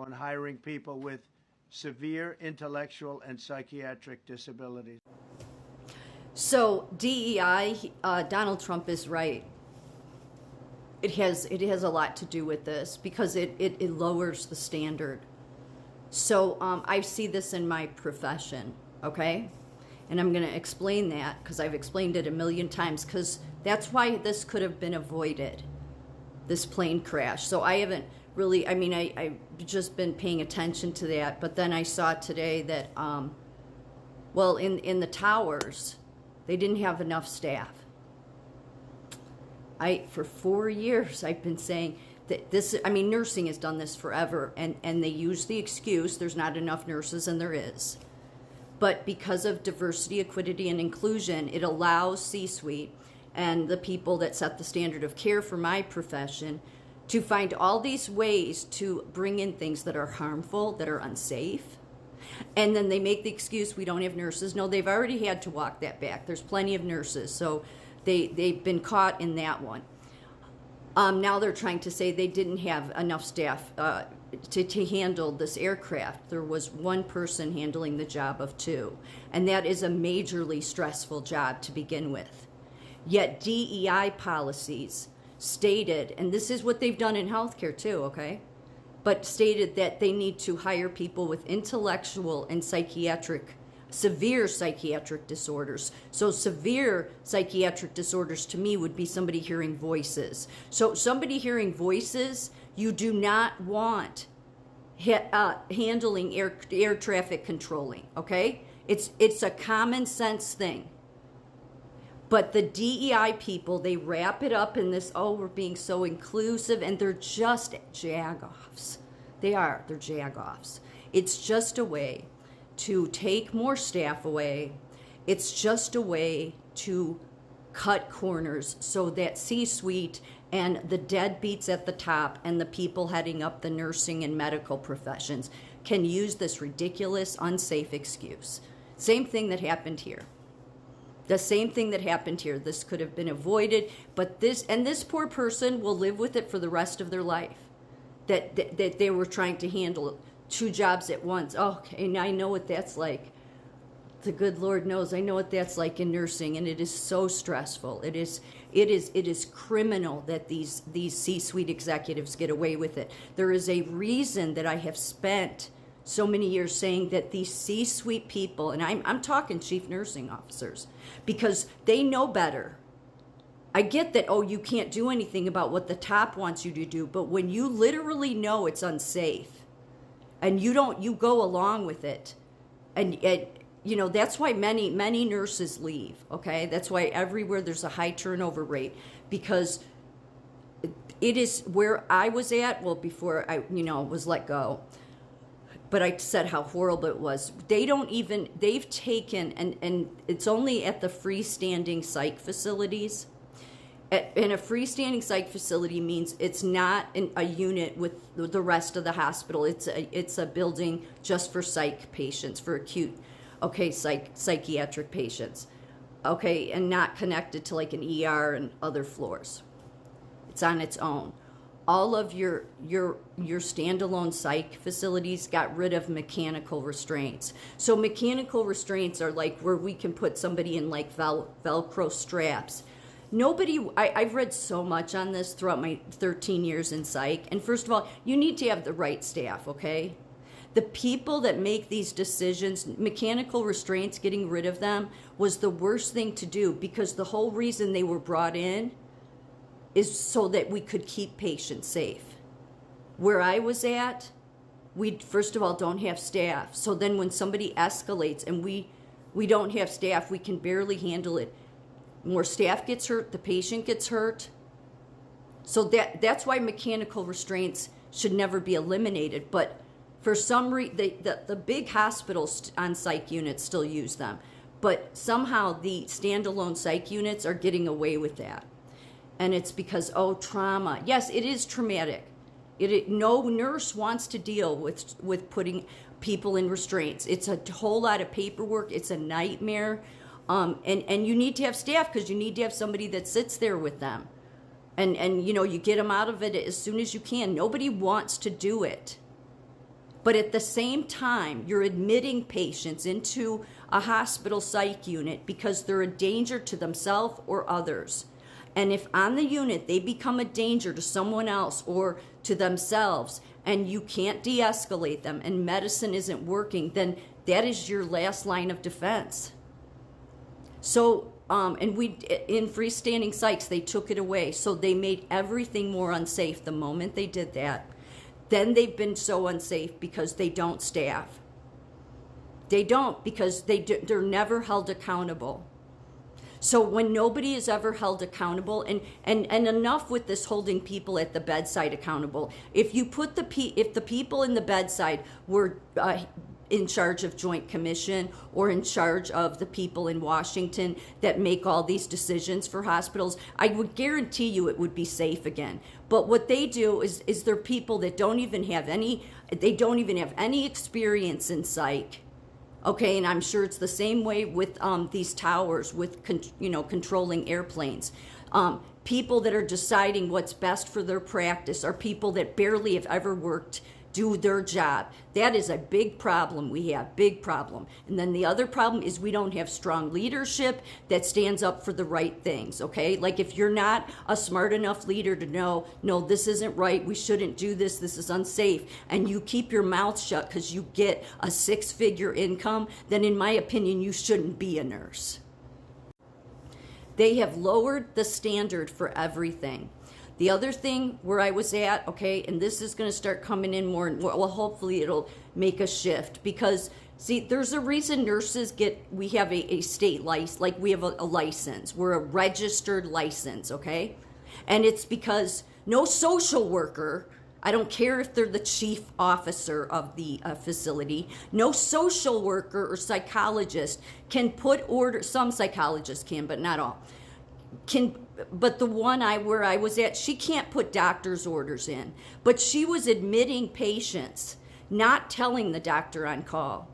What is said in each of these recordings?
on hiring people with severe intellectual and psychiatric disabilities. So DEI, Donald Trump is right. It has a lot to do with this because it lowers the standard. So I see this in my profession, okay? And I'm going to explain that because I've explained it a million times, because that's why this could have been avoided, this plane crash. So I haven't really, I've just been paying attention to that. But then I saw today that, in the towers, they didn't have enough staff. For 4 years, I've been saying that nursing has done this forever, and they use the excuse, there's not enough nurses, and there is. But because of diversity, equity, and inclusion, it allows C-suite and the people that set the standard of care for my profession to find all these ways to bring in things that are harmful, that are unsafe. And then they make the excuse, we don't have nurses. No, they've already had to walk that back. There's plenty of nurses. So they've been caught in that one. Now they're trying to say they didn't have enough staff to handle this aircraft. There was one person handling the job of two. And that is a majorly stressful job to begin with. Yet DEI policies stated, and this is what they've done in healthcare too, okay? But stated that they need to hire people with intellectual and severe psychiatric disorders. So severe psychiatric disorders to me would be somebody hearing voices. So somebody hearing voices, you do not want handling air traffic controlling, okay? It's a common sense thing. But the DEI people, they wrap it up in this, we're being so inclusive, and they're just jagoffs. They're jagoffs. It's just a way to take more staff away. It's just a way to cut corners so that C-suite and the deadbeats at the top and the people heading up the nursing and medical professions can use this ridiculous, unsafe excuse. Same thing that happened here. The same thing that happened here. This could have been avoided, but this poor person will live with it for the rest of their life. That they were trying to handle two jobs at once. Okay, and I know what that's like. The good Lord knows I know what that's like in nursing, and it is so stressful. It is criminal that these C-suite executives get away with it. There is a reason that I have spent so many years saying that these C-suite people, and I'm talking chief nursing officers, because they know better. I get that, you can't do anything about what the top wants you to do, but when you literally know it's unsafe and you go along with it, and that's why many nurses leave, okay? That's why everywhere there's a high turnover rate, because it is where I was at, before I, was let go. But I said how horrible it was. They've taken, and it's only at the freestanding psych facilities. And a freestanding psych facility means it's not a unit with the rest of the hospital. It's a building just for psych patients, for acute, psychiatric patients. Okay, and not connected to like an ER and other floors. It's on its own. All of your standalone psych facilities got rid of mechanical restraints. So mechanical restraints are like where we can put somebody in like Velcro straps. I've read so much on this throughout my 13 years in psych. And first of all, you need to have the right staff, okay? The people that make these decisions, mechanical restraints, getting rid of them was the worst thing to do, because the whole reason they were brought in is so that we could keep patients safe. Where I was at, we first of all don't have staff. So then when somebody escalates and we don't have staff, we can barely handle it. More staff gets hurt, the patient gets hurt. So that's why mechanical restraints should never be eliminated. But for some reason, the big hospitals on psych units still use them. But somehow the standalone psych units are getting away with that. And it's because, trauma. Yes, it is traumatic. No nurse wants to deal with putting people in restraints. It's a whole lot of paperwork. It's a nightmare. And you need to have staff, because you need to have somebody that sits there with them. And you get them out of it as soon as you can. Nobody wants to do it. But at the same time, you're admitting patients into a hospital psych unit because they're a danger to themselves or others. And if on the unit they become a danger to someone else or to themselves, and you can't de-escalate them and medicine isn't working, then that is your last line of defense. So, and in freestanding psychs, they took it away. So they made everything more unsafe the moment they did that. Then they've been so unsafe because they don't staff. They don't, because they're never held accountable. So when nobody is ever held accountable, and enough with this holding people at the bedside accountable. If the people in the bedside were in charge of Joint Commission or in charge of the people in Washington that make all these decisions for hospitals, I would guarantee you it would be safe again. But what they do is they're people that don't even have any experience in psych. Okay, and I'm sure it's the same way with these towers, with controlling airplanes. People that are deciding what's best for their practice are people that barely have ever worked, do their job. That is a big problem we have, big problem. And then the other problem is we don't have strong leadership that stands up for the right things, okay? Like if you're not a smart enough leader to know, no, this isn't right, we shouldn't do this, this is unsafe, and you keep your mouth shut because you get a 6-figure income, then in my opinion, you shouldn't be a nurse. They have lowered the standard for everything. The other thing where I was at, okay, and this is going to start coming in more, and well, hopefully it'll make a shift, because see, there's a reason nurses we have a state license, like we have a license. We're a registered license, okay? And it's because no social worker, I don't care if they're the chief officer of the facility, no social worker or psychologist can put order, some psychologists can, but not all, but the one where I was at, she can't put doctor's orders in, but she was admitting patients, not telling the doctor on call.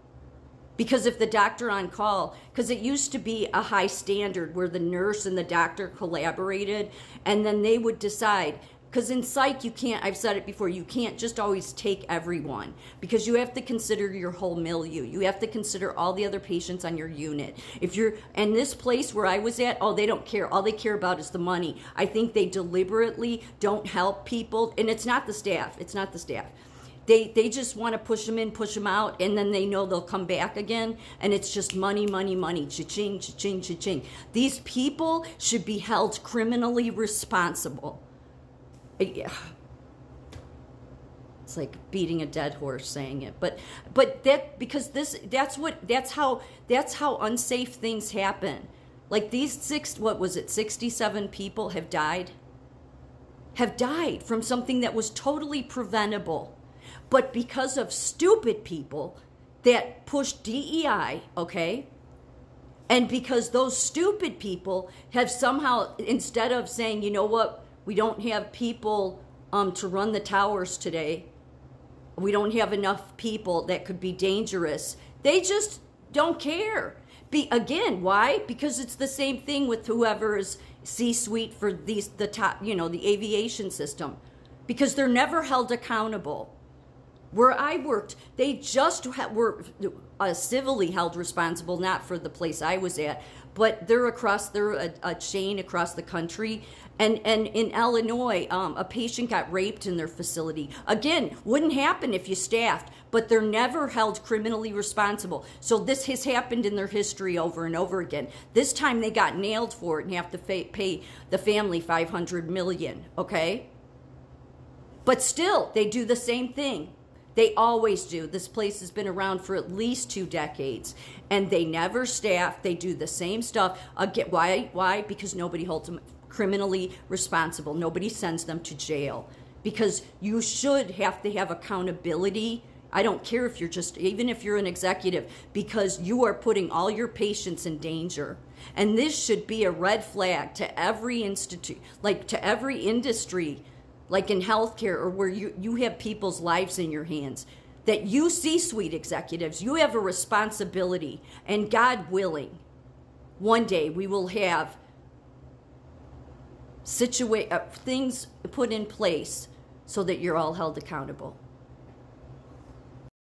Because if the doctor on call, because it used to be a high standard where the nurse and the doctor collaborated, and then they would decide, because in psych, you can't, I've said it before, you can't just always take everyone, because you have to consider your whole milieu. You have to consider all the other patients on your unit. And this place where I was at, they don't care. All they care about is the money. I think they deliberately don't help people, and it's not the staff. It's not the staff. They just want to push them in, push them out, and then they know they'll come back again, and it's just money, money, money, cha-ching, cha-ching, cha-ching. These people should be held criminally responsible. Yeah. It's like beating a dead horse saying it, but that, because that's how unsafe things happen. Like these 67 people have died from something that was totally preventable, but because of stupid people that pushed DEI, okay? And because those stupid people have somehow, instead of saying, you know what, we don't have people to run the towers today, we don't have enough people that could be dangerous, they just don't care. Again, why? Because it's the same thing with whoever is C-suite for the top, the aviation system, because they're never held accountable. Where I worked, they just were civilly held responsible, not for the place I was at, but they're a chain across the country. And in Illinois, a patient got raped in their facility. Again, wouldn't happen if you staffed, but they're never held criminally responsible. So this has happened in their history over and over again. This time they got nailed for it and have to pay the family $500 million, okay? But still, they do the same thing. They always do. This place has been around for at least 2 decades, and they never staff. They do the same stuff. Again, why? Because nobody holds them criminally responsible. Nobody sends them to jail, because you should have to have accountability. I don't care if even if you're an executive, because you are putting all your patients in danger. And this should be a red flag to every institute, like to every industry, like in healthcare, or where you have people's lives in your hands, that you C-suite executives, you have a responsibility, and God willing, one day we will have things put in place so that you're all held accountable.